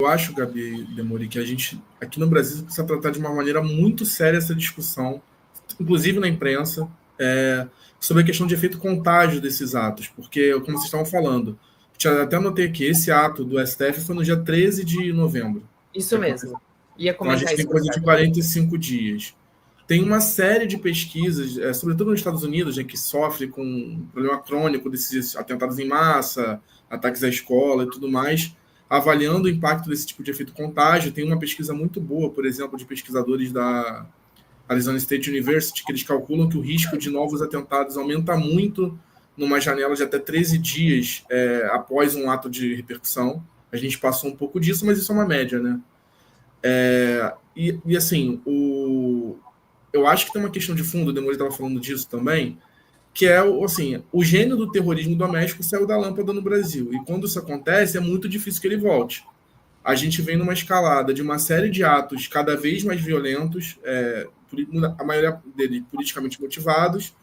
Eu acho, Gabi Demori, que a gente, aqui no Brasil, precisa tratar de uma maneira muito séria essa discussão, inclusive na imprensa, sobre a questão de efeito contágio desses atos, porque, como vocês estavam falando, até anotei aqui, esse ato do STF foi no dia 13 de novembro. Isso mesmo. Ia Então, a comentar gente tem isso. coisa de 45 dias. Tem uma série de pesquisas, sobretudo nos Estados Unidos, que sofre com um problema crônico desses atentados em massa, ataques à escola e tudo mais, avaliando o impacto desse tipo de efeito contágio. Tem uma pesquisa muito boa, por exemplo, de pesquisadores da Arizona State University, que eles calculam que o risco de novos atentados aumenta muito numa janela de até 13 dias após um ato de repercussão. A gente passou um pouco disso, mas isso é uma média, né? E assim, eu acho que tem uma questão de fundo, o Demoli estava falando disso também, que é assim, o gênio do terrorismo doméstico saiu da lâmpada no Brasil. E quando isso acontece, é muito difícil que ele volte. A gente vem numa escalada de uma série de atos cada vez mais violentos, a maioria deles politicamente motivados,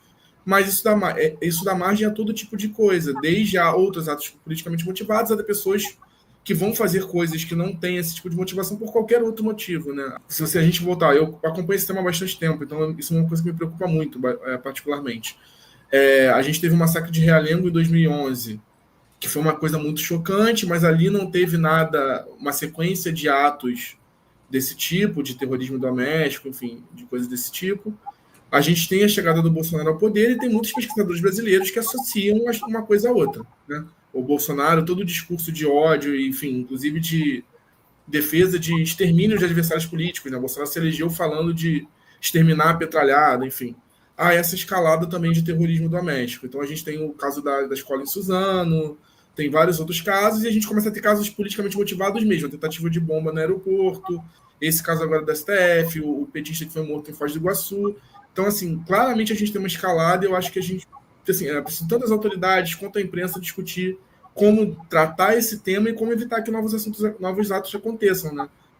mas isso dá margem a todo tipo de coisa, desde a outros atos politicamente motivados, a pessoas que vão fazer coisas que não têm esse tipo de motivação por qualquer outro motivo, né? Se a gente voltar, eu acompanho esse tema há bastante tempo, então isso é uma coisa que me preocupa muito, particularmente. A gente teve o massacre de Realengo em 2011, que foi uma coisa muito chocante, mas ali não teve nada, uma sequência de atos desse tipo, de terrorismo doméstico, enfim, de coisas desse tipo. A gente tem a chegada do Bolsonaro ao poder e tem muitos pesquisadores brasileiros que associam uma coisa a outra, né? O Bolsonaro, todo o discurso de ódio, enfim, inclusive de defesa de extermínio de adversários políticos, né? O Bolsonaro se elegeu falando de exterminar a petralhada, enfim. Essa escalada também de terrorismo doméstico. Então a gente tem o caso da escola em Suzano, tem vários outros casos, e a gente começa a ter casos politicamente motivados mesmo, a tentativa de bomba no aeroporto, esse caso agora do STF, o petista que foi morto em Foz do Iguaçu. Então, assim, claramente a gente tem uma escalada e eu acho que a gente, assim, precisa tanto as autoridades quanto a imprensa discutir como tratar esse tema e como evitar que novos atos aconteçam, né?